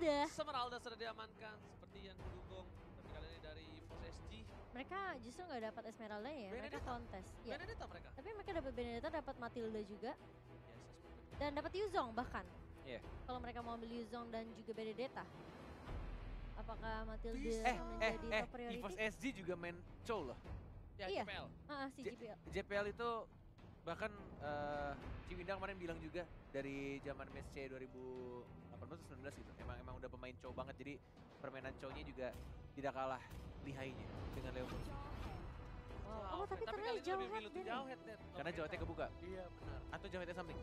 Esmeralda sudah diamankan seperti yang kudukung. Tapi kali ini dari Force SG. Mereka justru nggak dapat Esmeralda ya, mereka kontes. Ya. Benedetta mereka. Tapi mereka dapat Benedetta, dapat Matilda juga. Yes, dan dapat Yuzong bahkan. Iya. Kalau mereka mau ambil Yuzong dan juga Benedetta. Apakah Matilda menjadi top priority? EVOS SG juga main Chow loh. Ya, iya. JPL. Si JPL. JPL itu bahkan Ciwindang kemarin bilang juga dari zaman MSC 2018-19 gitu. Emang udah pemain Chow banget, jadi permainan Chow-nya juga tidak kalah lihainya dengan Leo Monsu. Oh, tapi ternyata Jauhead deh. Karena Jauheadnya kebuka? Iya benar. Atau Jauheadnya samping?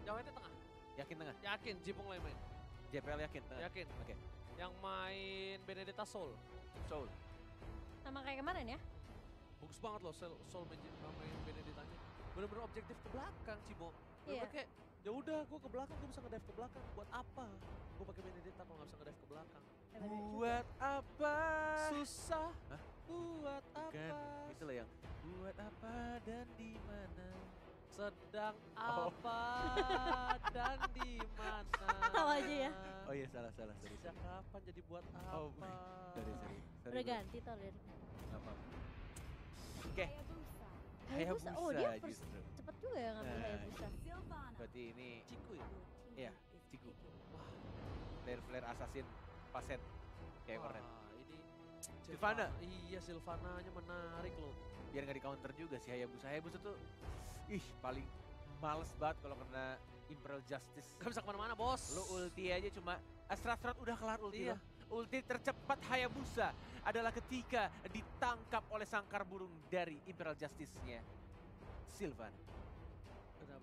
Jauheadnya tengah. Yakin tengah? Yakin, Jipung lain main. JPL yakin? Yakin. Oke. Yang main Benedetta Soul. Sama kayak kemarin ya? Bagus banget loh Soul main Benedettanya. Bener-bener objektif ke belakang, Cimo. Iya. Kayak ya udah gue ke belakang, gue bisa ngedive ke belakang. Buat apa? Gue pakai Benedetta kalau nggak bisa ngedive ke belakang. Buat apa? Susah. Hah? Buat apa? Bukan. Itulah yang buat apa dan di mana? Sedang apa dan di mana? Tahu aja ya. Oh iya salah. Sejak kapan jadi buat apa? Oh, sorry. Udah ganti tau lirik. Gak apa-apa. Oke. Hayabusa. Oh dia justru. cepet juga ya ngambil Hayabusa. Berarti ini Ciku ya? Iya, Ciku. Wah, flare assassin Paset. Kayak keren. Ini Sylvana. Iya, Sylvananya menarik loh. Biar nggak di counter juga sih Hayabusa. Hayabusa tuh paling males banget kalau kena Imperial Justice. Gak bisa kemana-mana bos. Lo ulti aja cuma Astral udah kelar ulti Iya. lo. Ulti tercepat Hayabusa adalah ketika ditangkap oleh sangkar burung dari Imperial Justice-nya Sylvan. Benar.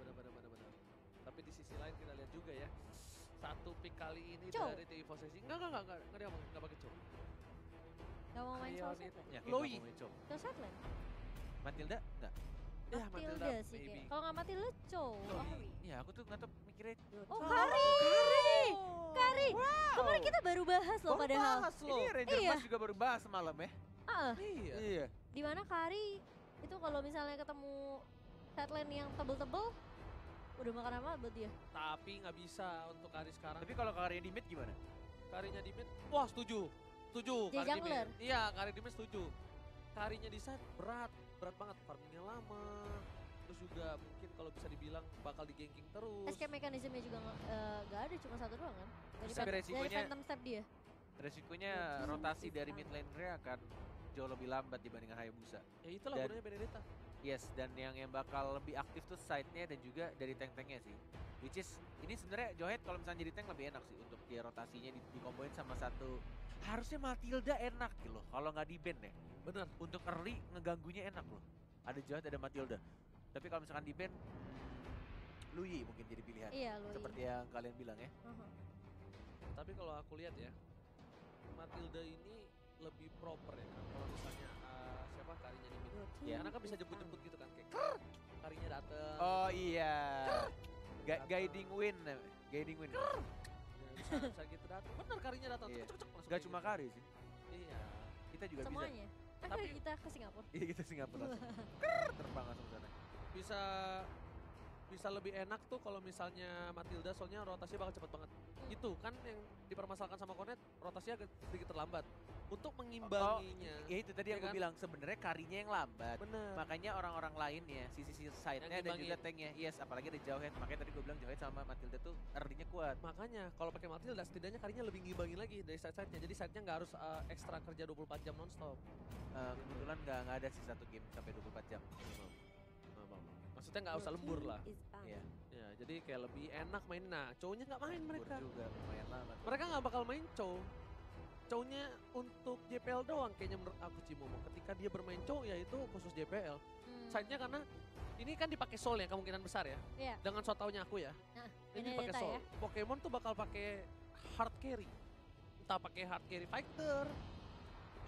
Tapi di sisi lain kita lihat juga ya. Satu pick kali ini Chow. dari TI Posesi. Enggak dia nggak pakai Chow. Gak mau main Ayo, Soul nih. Setland? Ya, Loi. Soul Setland? Matilda? Enggak. Ya, Matilda sih maybe. kayak. Kalau nggak Matilda, Chow. Ya aku tuh nggak tahu mikirnya. Oh, Kari! Kemarin kita baru bahas loh padahal. Bahas loh. Ini Ranger Iya. Blast juga baru bahas semalam ya. Iya. Dimana Kari itu kalau misalnya ketemu Setland yang tebel-tebel, udah makan apa buat dia? Tapi nggak bisa untuk Kari sekarang. Tapi kalau karirnya di mid gimana? Karinya di mid, wah setuju. Jadi Kari di jungler. mid. Iya, Kari di mid setuju. Karinya di side berat banget. Farmingnya lama. Terus juga mungkin kalau bisa dibilang bakal di-ganking terus. Escape mekanismenya juga nggak ada, cuma satu doang kan? Tapi Dari resikonya- Phantom Step dia. Resikonya rotasi dari mid laner akan jauh lebih lambat dibandingkan Hayabusa. Ya itulah Dan- gunanya Benedetta. Yes, dan yang bakal lebih aktif tuh side-nya dan juga dari tank-tanknya sih. Which is, ini sebenarnya Jauhead kalau misalnya jadi tank lebih enak sih untuk dia rotasinya dikomboin sama satu. Harusnya Matilda enak gitu loh, kalau nggak di ban ya. Bener. Untuk early ngeganggunya enak loh. Ada Jauhead, ada Matilda. Tapi kalau misalkan di ban, Luyi mungkin jadi pilihan. Iya, Luyi. Seperti yang kalian bilang ya. Tapi kalau aku lihat ya, Matilda ini lebih proper ya kan. Kalau misalnya siapa Karinya di mid. Iya. Karena kan bisa jemput-jemput gitu kan. Kayak Karinya dateng. Oh iya. Guiding win. Guiding win. Ya, bisa gitu datang. Bener Karinya datang. Iya. Cuk, langsung Gak kayak cuma gitu. Kari sih. Iya. Kita juga bisa. Semuanya. Kan Tapi- kita ke Singapura. Iya kita Singapura langsung. Terbang langsung sana. Bisa lebih enak tuh kalau misalnya Matilda soalnya rotasinya bakal cepet banget. Itu kan yang dipermasalahkan sama Cornet, rotasinya agak sedikit terlambat. Untuk mengimbanginya. Ya itu tadi Ya yang gue kan? bilang sebenarnya Karinya yang lambat. Bener. Makanya orang-orang lainnya sisi side-nya Yang dan juga ngimbangin. tanknya. Yes, apalagi ada Jauhead. Makanya tadi gue bilang Jauhead sama Matilda tuh early-nya kuat. Makanya kalau pakai Matilda setidaknya Karinya lebih ngimbangin lagi dari side-side-nya. Jadi side-nya nggak harus ekstra kerja 24 jam nonstop. Kebetulan nggak ada sih satu game sampai 24 jam. Maksudnya nggak usah lembur lah. Iya. Ya, jadi kayak lebih enak main. Nah, cowoknya nggak main mereka. Juga lumayan lama. tuh. Mereka nggak bakal main cow. Cownya untuk JPL doang kayaknya menurut aku Cimomo. Ketika dia bermain cow ya itu khusus JPL. Side-nya karena ini kan dipakai soul ya kemungkinan besar ya. Iya. Dengan so taunya aku ya. Nah, Ini pakai Benedetta soul. ya. Pokemon tuh bakal pakai hard carry. Entah pakai hard carry fighter,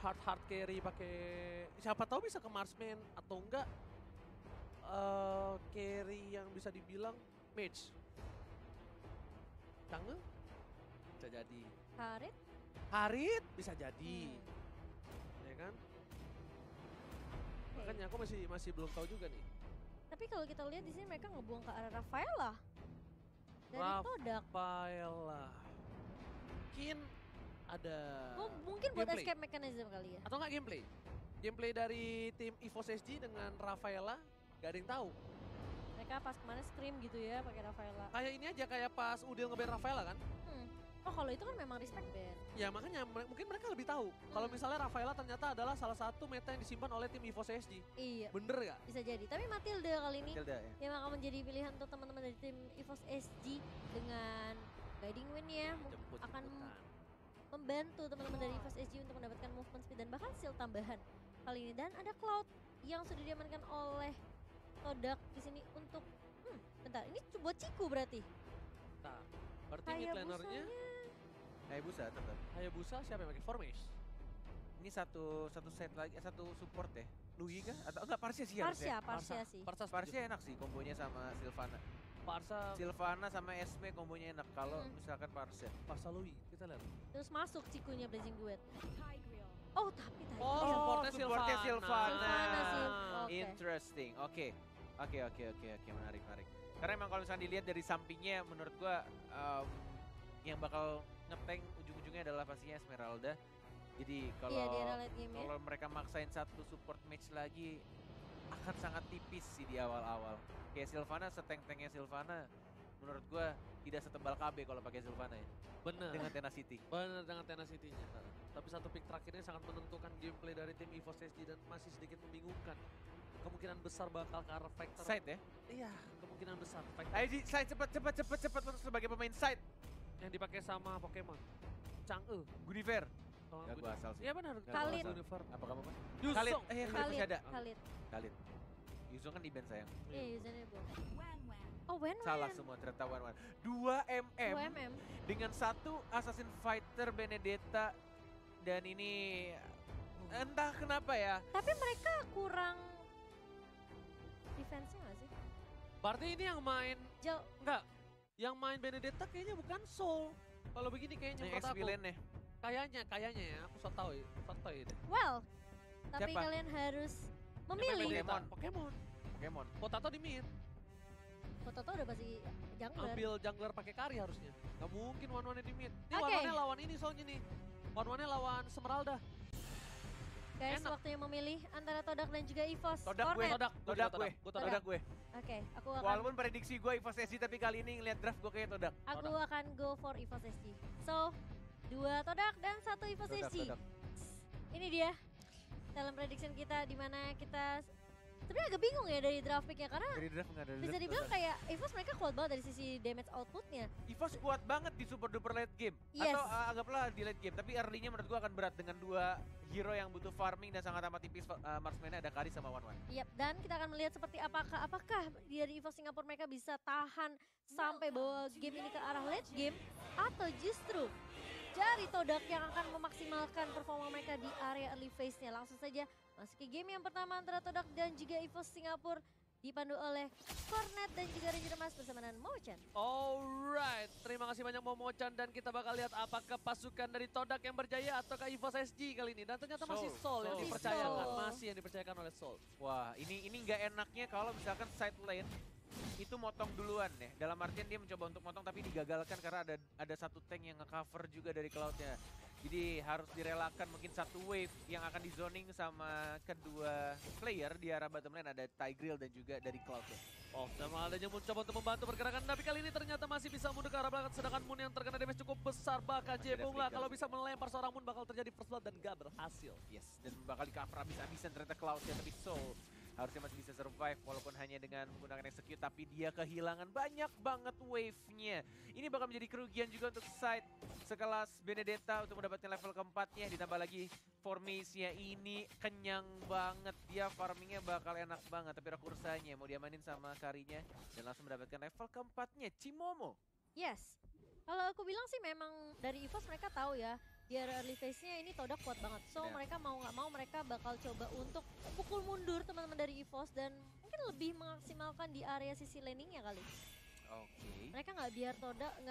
hard carry pakai siapa tahu bisa ke marksman atau enggak carry yang bisa dibilang mage. Canggeng? Bisa jadi. Karit. Harit bisa jadi. Ya kan? Oke. Makanya aku masih belum tahu juga nih. Tapi kalau kita lihat di sini mereka ngebuang ke arah Rafaela. Dari Todak. Rafaela. Mungkin ada Mungkin buat gameplay. escape mechanism kali ya. Atau enggak gameplay? Gameplay dari tim EVOS SG dengan Rafaela gak ada yang tahu. Mereka pas kemarin scream gitu ya pakai Rafaela. Kayak ini aja kayak pas Udil nge-ban Rafaela kan? Oh kalau itu kan memang respect band. Ya makanya mungkin mereka lebih tahu. Kalau misalnya Rafaela ternyata adalah salah satu meta yang disimpan oleh tim EVOS SG. Iya. Bener gak? Bisa jadi. Tapi Matilda kali ini Tilda ya. yang akan menjadi pilihan untuk teman-teman dari tim EVOS SG dengan guiding win-nya akan membantu teman-teman dari EVOS SG untuk mendapatkan movement speed dan bahkan shield tambahan kali ini. Dan ada Cloud yang sudah diamankan oleh Todak di sini untuk bentar, ini buat Ciku berarti. Nah, berarti mid lanernya Hayabusa tetap. Hayabusa siapa yang pakai Formash? Ini satu set lagi, satu support ya. Lui kah? Atau enggak Parsia sih harusnya. Parsia sih. Parsia enak sih kombonya sama Sylvana. Sylvana sama Esme kombonya enak kalau misalkan Parsia. Parsa Lui, kita lihat. Terus masuk Cikunya Blazing Duet. Oh tapi tadi. Supportnya supportnya Sylvana. Sylvana sih. Oke. Interesting. Oke, menarik. Karena emang kalau misalnya dilihat dari sampingnya menurut gua yang bakal ngeteng ujung-ujungnya adalah pastinya Esmeralda. Jadi kalau Iya, di era late game ya. kalau mereka maksain satu support match lagi akan sangat tipis sih di awal-awal. Kayak Sylvana, seteng-tengnya Sylvana menurut gua tidak setebal KB kalau pakai Sylvana ya. Bener. Dengan Tenacity. Bener dengan Tenacity-nya. Tapi satu pick terakhirnya sangat menentukan gameplay dari tim EVOS SG dan masih sedikit membingungkan. Kemungkinan besar bakal ke arah Factor. Side ya? Iya, kemungkinan besar. Factor Ayo Ji, side cepat untuk sebagai pemain side. yang dipakai sama Pokemon. Chang'e. Gunniver. Oh, Gak gua asal sih. Iya benar. Gak Khalid. gua asal. Univer. Apa kamu Pak? Yusong. Khalid. Khalid masih ada. Khalid. Yusong kan event sayang. Iya, username bu. Oh, Wen. Salah semua ternyata 1-1. 2 mm 2 mm. dengan satu Assassin Fighter Benedetta dan ini entah kenapa ya. Tapi mereka kurang defense-nya gak sih? Berarti ini yang main Jauh. enggak. Yang main Benedetta kayaknya bukan Soul. Kalau begini kayaknya Yang menurut aku. ex-villain-nya. Kayaknya ya, aku sotoy deh. Well, tapi Siapa? kalian harus Yang main memilih. Benedetta, Pokemon. Pokemon. Potato di mid. Foto udah pasti jungler. Ambil jungler pakai kari harusnya. Gak mungkin one-one di mid. Ini Oke. one-one lawan ini soalnya nih. One-one lawan Semeralda. Guys, Enak. waktunya memilih antara Todak dan juga EVOS. Todak gue. Cornet. Todak gue. Todak. Todak gue. Oke, aku akan Walaupun prediksi gue EVOS SG tapi kali ini ngeliat draft gue kayak Todak. go for EVOS SG. So, 2 Todak dan 1 EVOS SG. Todak. Ini dia dalam prediction kita di mana kita sebenarnya agak bingung ya dari draft pick-nya karena Dari draft nggak ada bisa draft, dibilang Todak. kayak EVOS mereka kuat banget dari sisi damage outputnya. EVOS kuat banget di super duper late game. Yes. Atau anggaplah di late game. Tapi early-nya menurut gue akan berat dengan 2 hero yang butuh farming dan sangat amat tipis. Marksman-nya ada Kari sama One-One. Yap, dan kita akan melihat seperti apakah dari EVOS Singapura mereka bisa tahan sampai bawa game ini ke arah late game atau justru dari Todak yang akan memaksimalkan performa mereka di area early phase-nya. Langsung saja masuk ke game yang pertama antara Todak dan juga EVOS Singapura dipandu oleh Cornet dan juga Ranger Emas bersama dengan Mochan. Alright, terima kasih banyak Momochan dan kita bakal lihat apakah pasukan dari Todak yang berjaya ataukah EVOS SG kali ini. Dan ternyata masih Soul yang Soul. dipercayakan, Soul. masih yang dipercayakan oleh Soul. Wah, ini nggak enaknya kalau misalkan side lane itu motong duluan ya. Dalam artian dia mencoba untuk motong tapi digagalkan karena ada satu tank yang nge-cover juga dari Cloud-nya. Jadi harus direlakan mungkin satu wave yang akan di zoning sama kedua player di arah bottom lane, ada Tigreal dan juga dari Cloud-nya. Oh, sama adanya mencoba untuk membantu pergerakan, tapi kali ini ternyata masih bisa mundur ke arah belakang. Sedangkan Moon yang terkena damage cukup besar, bakal Masih ada jebong lah. flicker. Kalau bisa melempar seorang Moon bakal terjadi first blood dan gak berhasil. Yes, dan bakal di-cover habis-habisan ternyata Cloud-nya, tapi Soul harusnya masih bisa survive walaupun hanya dengan menggunakan execute, tapi dia kehilangan banyak banget wave-nya. Ini bakal menjadi kerugian juga untuk side sekelas Benedetta untuk mendapatkan level keempatnya, ditambah lagi formasinya ini kenyang banget, dia farmingnya bakal enak banget, tapi Rakursanya mau diamanin sama Karinya dan langsung mendapatkan level keempatnya, Cimomo. Yes, kalau aku bilang sih memang dari EVOS mereka tahu ya di area early phase-nya ini Todak kuat banget. So Ya. mereka mau nggak mau mereka bakal coba untuk pukul mundur teman-teman dari EVOS dan mungkin lebih memaksimalkan di area sisi laning-nya kali. Oke. Mereka nggak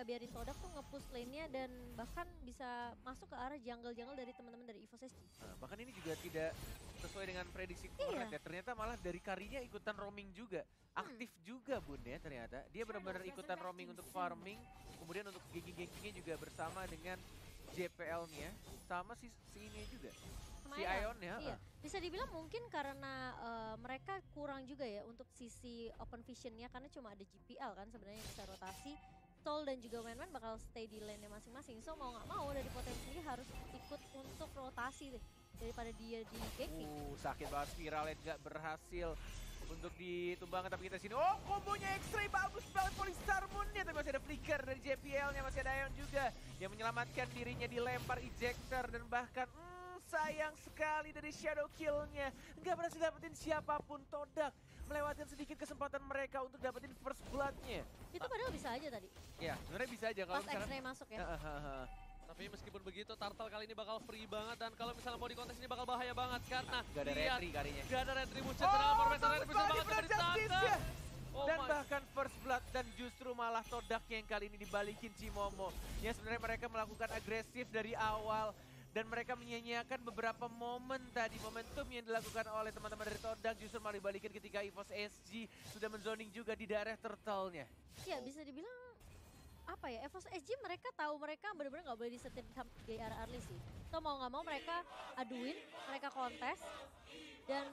biarin Todak tuh nge-push lane-nya dan bahkan bisa masuk ke arah jungle-jungle dari teman-teman dari EVOS SG. Nah, bahkan ini juga tidak sesuai dengan prediksi Iya. Cornet ya. Ternyata malah dari Karinya ikutan roaming juga. Aktif juga Bun ya ternyata. Dia benar-benar ikutan roaming untuk farming. Kemudian untuk ganking-gankingnya juga bersama dengan JPL-nya sama si ini juga. Sama Si Ion-nya. Iya, bisa dibilang mungkin karena mereka kurang juga ya untuk sisi open vision-nya karena cuma ada GPL kan sebenarnya yang bisa rotasi. Sol dan juga Wenwen bakal stay di lane-nya masing-masing. So mau nggak mau dari Potensi sendiri harus ikut untuk rotasi deh daripada dia di gaping. Sakit banget spiralnya nggak berhasil untuk ditumbangkan, tapi kita sini. Oh, kombonya X-Ray bagus banget Polystar Moon-nya, tapi masih ada flicker dari JPL-nya, masih ada Ion juga yang menyelamatkan dirinya dilempar ejector dan bahkan sayang sekali dari shadow kill-nya. Nggak berhasil dapetin siapapun. Todak melewatkan sedikit kesempatan mereka untuk dapetin first blood-nya. Itu padahal bisa aja tadi. Ya, sebenarnya bisa aja kalau Pas X-ray masuk ya. Tapi meskipun begitu, Turtle kali ini bakal free banget. Dan kalau misalnya mau di kontes ini bakal bahaya banget. Karena Gak ada retri karinya. Gak ada retribution. Sedangkan Formation bisa banget coba ditangkap. Dan bahkan first blood dan justru malah Todak yang kali ini dibalikin Cimomo. Yang sebenarnya mereka melakukan agresif dari awal. Dan mereka menyia-nyiakan beberapa momen tadi, momentum yang dilakukan oleh teman-teman dari Todak justru malah dibalikin ketika EVOS SG sudah menzoning juga di daerah turtle-nya. Ya bisa dibilang apa ya, EVOS SG mereka tahu mereka benar-benar nggak boleh disetir di area early sih. So mau nggak mau mereka aduin, mereka kontes dan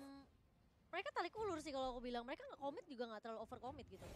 mereka tarik ulur sih kalau aku bilang. Mereka nggak komit juga nggak terlalu over commit gitu.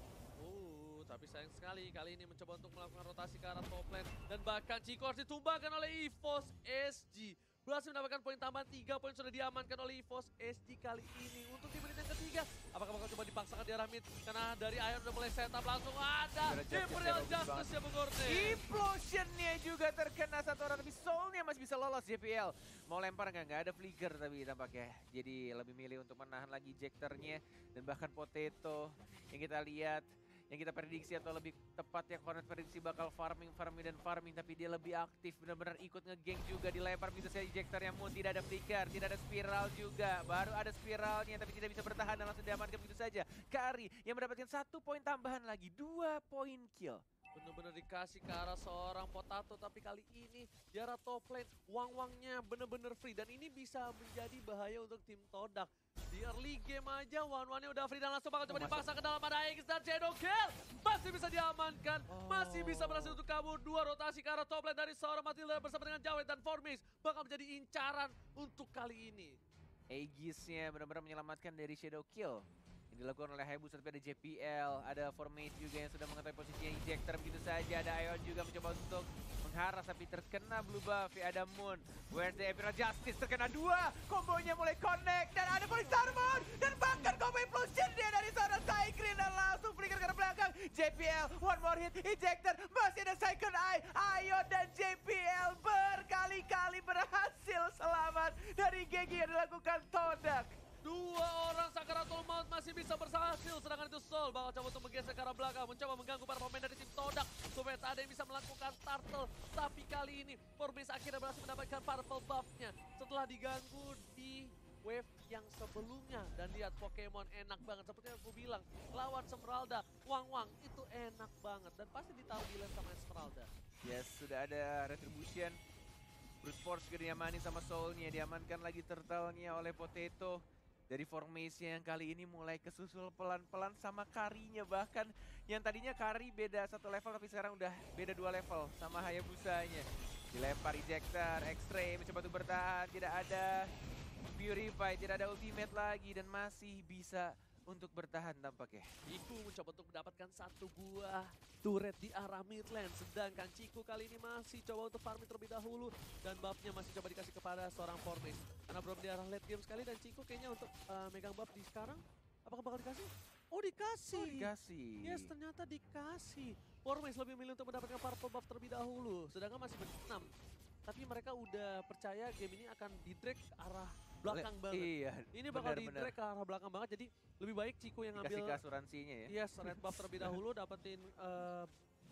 Tapi sayang sekali kali ini mencoba untuk melakukan rotasi ke arah top lane. Dan bahkan Chico harus ditumbangkan oleh EVOS SG. Berhasil mendapatkan poin tambahan, 3 poin sudah diamankan oleh EVOS SG kali ini. Untuk di menit yang ketiga, apakah bakal coba dipaksakan di arah mid? Karena dari Ion udah mulai setup, langsung ada Imperial Justice yang mengorder. Implosion-nya juga terkena satu orang, tapi Soul-nya masih bisa lolos JPL. Mau lempar nggak ada flicker tapi tampaknya. Jadi lebih milih untuk menahan lagi ejector-nya. Dan bahkan Potato yang kita lihat, yang kita prediksi atau lebih tepatnya Cornet prediksi bakal farming, tapi dia lebih aktif, benar-benar ikut ngegeng juga, dilempar bisa saja ejector yang Moon, tidak ada flicker, tidak ada spiral juga, baru ada spiralnya tapi tidak bisa bertahan dan langsung diamankan begitu saja. Kari yang mendapatkan 1 poin tambahan lagi, 2 poin kill. Bener-bener dikasih ke arah seorang Potato, tapi kali ini di arah top lane, Wang-Wangnya bener-bener free. Dan ini bisa menjadi bahaya untuk tim Todak. Di early game aja, Wang-Wangnya udah free dan langsung bakal coba dipaksa ke dalam ada X dan Shadow Kill. Masih bisa diamankan, masih bisa berhasil untuk kabur. 2 rotasi ke arah top lane dari seorang Matilda bersama dengan Jawed dan Formis. Bakal menjadi incaran untuk kali ini. Aegis-nya benar-benar menyelamatkan dari Shadow Kill. Dilakukan oleh Hayabusa, tapi ada JPL, ada Formate juga yang sudah mengetahui posisinya ejector begitu saja. Ada Ion juga mencoba untuk mengharas tapi terkena blue buff. Ada Moon, where's the Imperial Justice, terkena 2, kombonya mulai connect dan ada Polystar Moon dan bahkan combo implosion dia dari seorang Cyclone dan langsung flicker ke belakang. JPL, one more hit, ejector, masih ada second eye. Ion dan JPL berkali-kali berhasil selamat dari GG yang dilakukan Todak. 2 orang Sakaratul Maut masih bisa berhasil, sedangkan itu Sol bakal coba untuk menggeser ke arah belakang, mencoba mengganggu para pemain dari tim Todak supaya tak ada yang bisa melakukan turtle. Tapi kali ini Formis akhirnya berhasil mendapatkan purple buff-nya setelah diganggu di wave yang sebelumnya. Dan lihat Pokemon enak banget, seperti yang aku bilang, lawan Esmeralda, Wang-Wang itu enak banget dan pasti ditaruh di lane sama Esmeralda. Yes, sudah ada retribution. Brute Force juga diamanin sama Soul-nya, diamankan lagi turtle-nya oleh Potato. Dari formasi yang kali ini mulai kesusul pelan-pelan sama Karinya, bahkan yang tadinya Kari beda 1 level tapi sekarang udah beda 2 level sama Hayabusanya. Dilempar ejector, X-Ray mencoba untuk bertahan, tidak ada Purify, tidak ada ultimate lagi dan masih bisa untuk bertahan tampaknya. Iku mencoba untuk mendapatkan 1 buah turret di arah mid lane, sedangkan Ciku kali ini masih coba untuk farming terlebih dahulu dan buffnya masih coba dikasih kepada seorang Formis. Karena belum di arah late game sekali dan Ciku kayaknya untuk megang buff di sekarang, apakah bakal dikasih? Oh dikasih! Oh dikasih! Yes, ternyata dikasih. Formis lebih milih untuk mendapatkan purple buff terlebih dahulu, sedangkan masih menang. Tapi mereka udah percaya game ini akan di-drag ke arah belakang banget. Iya, ini bakal di-drag ke arah belakang banget, jadi lebih baik Ciku yang ngambil dikasih asuransinya ya. yes, red buff terlebih dahulu, dapetin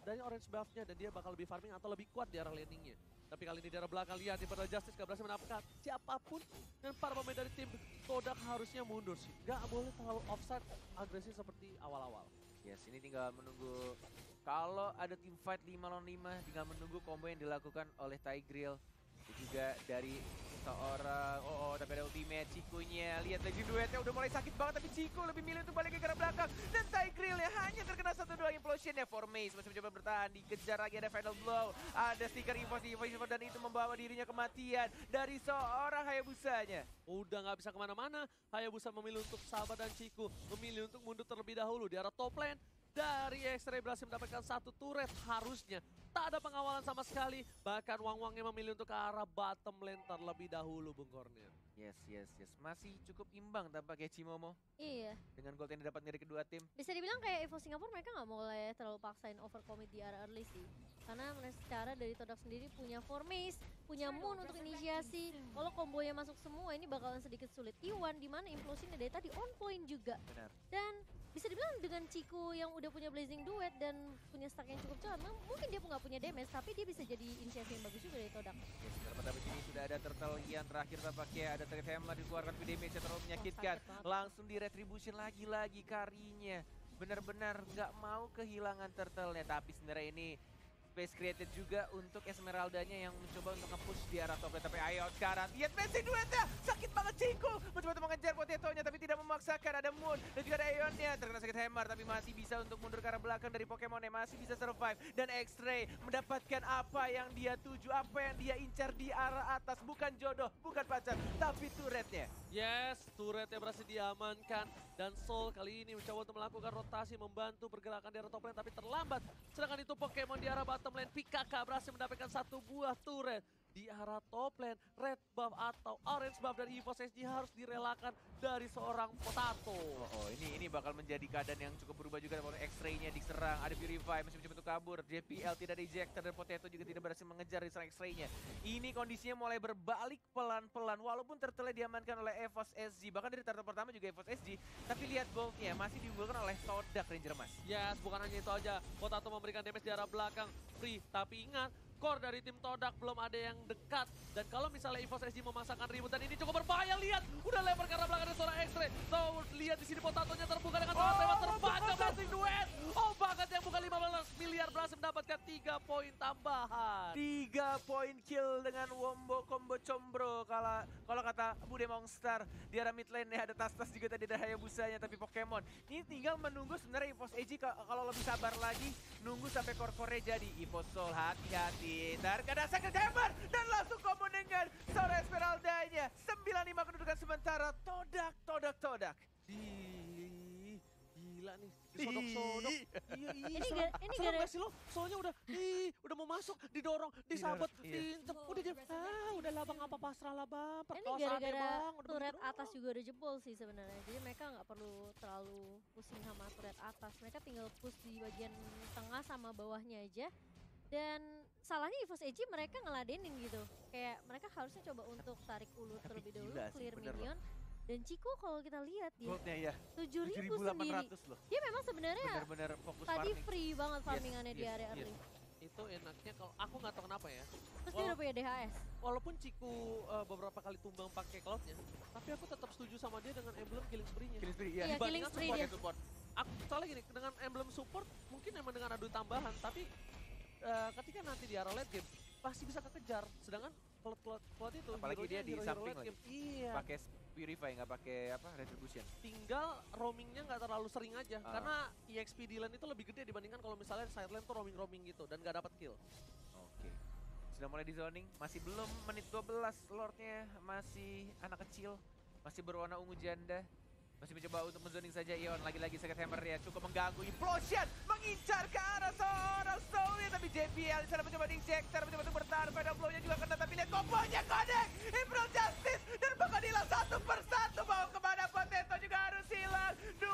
dari orange buff-nya dan dia bakal lebih farming atau lebih kuat di arah laningnya. Tapi kali ini di arah belakang, lihat Imperial Justice gak berhasil mendapatkan siapapun dan para pemain dari tim Todak harusnya mundur sih. Gak boleh terlalu offside agresif seperti awal-awal. Yes, ini tinggal menunggu. Kalau ada tim fight 5 lawan 5, tinggal menunggu combo yang dilakukan oleh Tigreal. Dan juga dari seorang tapi ada ultimate Cikunya. Lihat lagi duetnya udah mulai sakit banget, tapi Ciku lebih milih untuk balik ke arah belakang. Dan Tigreal ya hanya terkena 1-2 implosion ya. Formace masih mencoba bertahan, dikejar lagi ada final blow. Ada stiker Evo dan itu membawa dirinya kematian dari seorang Hayabusanya. Udah nggak bisa kemana-mana, Hayabusa memilih untuk sabar dan Ciku memilih untuk mundur terlebih dahulu di arah top lane. Dari X-Ray berhasil mendapatkan satu turret, harusnya tak ada pengawalan sama sekali. Bahkan Wang-Wangnya memilih untuk ke arah bottom lane terlebih dahulu, Bung Cornel. Yes. Masih cukup imbang tampaknya Cimomo. Iya. Dengan gold yang didapat dari kedua tim. Bisa dibilang kayak Evo Singapura mereka nggak mau terlalu paksain overcommit di area early sih. Karena mereka secara dari Todak sendiri punya Formace, punya Moon untuk inisiasi. Kalau kombonya masuk semua ini bakalan sedikit sulit. Iwan dimana implosinya dari tadi on point juga. Benar. Dan bisa dibilang dengan Ciku yang udah punya Blazing Duet dan punya stack yang cukup cepat, mungkin dia nggak punya damage, tapi dia bisa jadi inisiasi yang bagus juga dari Todak. Yes, pada sini sudah ada turtle yang terakhir tampaknya ada Target Hammer dikeluarkan, damage yang terlalu menyakitkan. Langsung di retribution lagi karinya. Benar-benar nggak mau kehilangan turtle-nya, tapi sebenarnya ini space created juga untuk Esmeralda-nya yang mencoba untuk nge-push di arah top lane. Tapi ayo sekarang, lihat Blazing Duetnya, sakit banget Ciku. Mencoba untuk mengejar Potato-nya tapi tidak memaksakan. Ada Moon dan juga ada Aeon-nya. Terkena sakit Hammer tapi masih bisa untuk mundur ke arah belakang dari Pokemon-nya. Masih bisa survive. Dan X-Ray mendapatkan apa yang dia tuju, apa yang dia incar di arah atas. Bukan jodoh, bukan pacar, tapi turretnya. Yes, turretnya berhasil diamankan. Dan Soul kali ini mencoba untuk melakukan rotasi, membantu pergerakan di arah top lane, tapi terlambat. Sedangkan itu Pokemon di arah bottom lane, Pikaka berhasil mendapatkan satu buah turret. Di arah top lane, red buff atau orange buff dari EVOS SG harus direlakan dari seorang Potato. Ini bakal menjadi keadaan yang cukup berubah juga. Kalau X-Ray-nya diserang, ada Purify masih mencoba untuk kabur. JPL tidak ada ejector dan Potato juga tidak berhasil mengejar diserang X-Ray-nya. Ini kondisinya mulai berbalik pelan-pelan walaupun turtle diamankan oleh EVOS SG. Bahkan dari turtle pertama juga EVOS SG. Tapi lihat gold-nya masih diunggulkan oleh Todak Ranger Mas. Yes, bukan hanya itu aja. Potato memberikan damage di arah belakang free, tapi ingat core dari tim Todak belum ada yang dekat. Dan kalau misalnya EVOS SG memasangkan ribut dan ini cukup berbahaya, lihat udah lempar ke arah belakang dari seorang X-Ray. So, lihat di sini Potatonya terbuka dengan sangat lewat terbaca Blazing Duet. Banget yang bukan 15 miliar berhasil mendapatkan 3 poin tambahan. 3 poin kill dengan wombo combo combro. Kalau kata Bude Monster di arah mid lane-nya ada tas-tas juga tadi ada Hayabusanya, tapi Pokemon ini tinggal menunggu sebenarnya EVOS SG kalau lebih sabar lagi nunggu sampai core-core jadi. EVOS Soul hati-hati, terkena second hammer dan langsung combo dengan seorang Esmeralda-nya. 9-5 kedudukan sementara Todak. Gila nih, disodok-sodok. Iya. Ini Serem gak sih lo? Soalnya udah mau masuk, didorong, disabet, diintep. Udah dia, udahlah bang, apa pasrah lah bang. Ini gara-gara turret atas juga udah jebol sih sebenarnya. Jadi mereka nggak perlu terlalu pusing sama turret atas. Mereka tinggal push di bagian tengah sama bawahnya aja. Dan salahnya EVOS SG mereka ngeladenin gitu. Kayak mereka harusnya coba untuk tarik ulur terlebih dahulu, clear minion. Dan Ciku kalau kita lihat dia goldnya ya 7.000 sendiri. loh. Dia memang sebenarnya Bener-bener fokus tadi farming. free banget farmingannya di area early. Itu enaknya kalau aku nggak tahu kenapa ya. Terus dia udah punya DHS. Walaupun Ciku beberapa kali tumbang pakai cloudnya, tapi aku tetap setuju sama dia dengan emblem killing spree-nya. Killing spree, Iya, killing spree dia. Support. Aku soalnya gini, dengan emblem support mungkin emang dengan adu tambahan, tapi ketika nanti di arah late game pasti bisa kekejar. Sedangkan cloud itu apalagi dia di samping late lagi. game. Iya. Pakai Purify, nggak pakai Retribution. Tinggal roamingnya nggak terlalu sering aja, karena EXP di lane itu lebih gede dibandingkan kalau misalnya side lane tuh roaming gitu dan nggak dapat kill. Oke. Sudah mulai di zoning, masih belum menit 12, Lordnya masih anak kecil, masih berwarna ungu janda. Masih mencoba untuk menzoning saja Ion, lagi-lagi second hammer ya cukup mengganggu. Implosion mengincar ke arah seorang Soulnya, tapi JPL di sana mencoba diinjektor, mencoba untuk bertahan. Final blow-nya juga kena, tapi lihat kombonya connect. Impro Justice dan bakal hilang satu persatu. Mau kemana Potato juga harus hilang. 2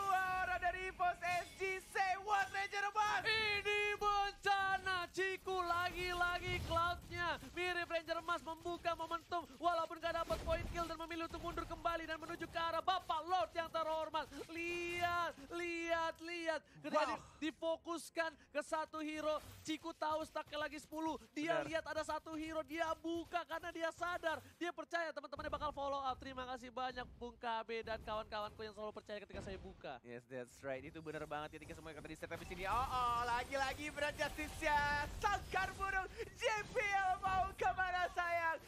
orang dari EVOS SG, say what Ranger Mas. Ini bencana, Ciku lagi-lagi cloudnya. Mirip Ranger Emas membuka momentum walaupun gak dapat poin kill dan memilih untuk mundur kembali dan menuju ke arah Bapak Lord yang terhormat. Lihat. Ketika difokuskan ke satu hero, Ciku tahu stacknya lagi 10. Dia lihat ada satu hero, dia buka karena dia sadar. Dia percaya teman-temannya bakal follow up. Terima kasih banyak Bung KB dan kawan-kawanku yang selalu percaya ketika saya buka. Yes, that's right. Itu benar banget ketika semua kata di set. Tapi sini, lagi-lagi berat Justice-nya. Sangkar burung, JPL mau kemana sayang?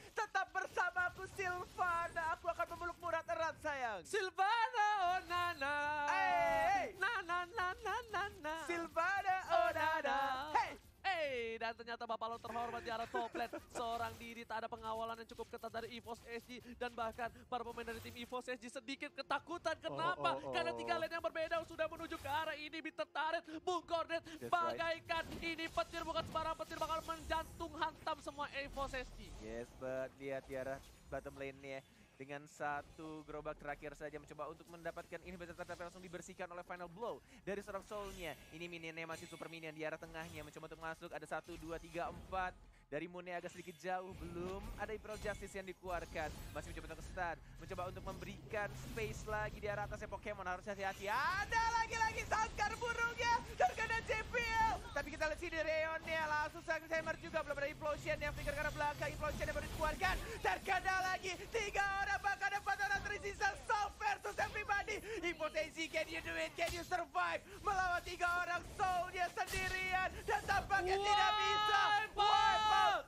ternyata bapak lo terhormat di arah top lane. Seorang diri, tak ada pengawalan yang cukup ketat dari EVOS SG. Dan bahkan para pemain dari tim EVOS SG sedikit ketakutan. Kenapa? Karena 3 lane yang berbeda sudah menuju ke arah ini. Bit tertarik, Bung Cornet bagaikan ini petir, bukan sembarang petir, bakal menjantung hantam semua EVOS SG. Yes, but lihat di arah bottom lane-nya dengan satu gerobak terakhir saja mencoba untuk mendapatkan inhibitor, tetapi langsung dibersihkan oleh final blow dari seorang soulnya. Ini minionnya masih super minion di arah tengahnya, mencoba untuk masuk. Ada 1, 2, 3, 4. Dari Moonnya agak sedikit jauh, belum ada Imperial Justice yang dikeluarkan. Masih mencoba untuk stun, mencoba untuk memberikan space lagi di arah atasnya Pokemon. Harus hati-hati, ada lagi-lagi sangkar burungnya terkena JPL. Tapi kita lihat sini Reonnya langsung sang hammer juga, belum ada Implosion yang flicker ke arah belakang. Implosion yang baru dikeluarkan, terkena lagi 3 orang, bahkan ada 4 orang tersisa. Soul versus everybody. Impotensi, can you do it? Can you survive? Melawan 3 orang Soulnya sendirian dan tampaknya tidak bisa.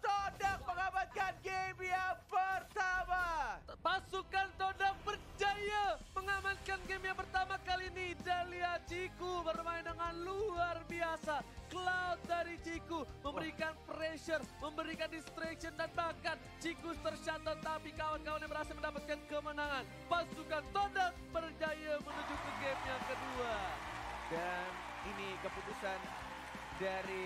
Todak mengamankan game yang pertama. Pasukan Todak berjaya mengamankan game yang pertama kali ini. Dahlia Ciku bermain dengan luar biasa. Cloud dari Ciku memberikan pressure, memberikan distraction, dan bahkan Ciku tershutdown, tapi kawan-kawannya berhasil mendapatkan kemenangan. Pasukan Todak berjaya menuju ke game yang kedua. Dan ini keputusan dari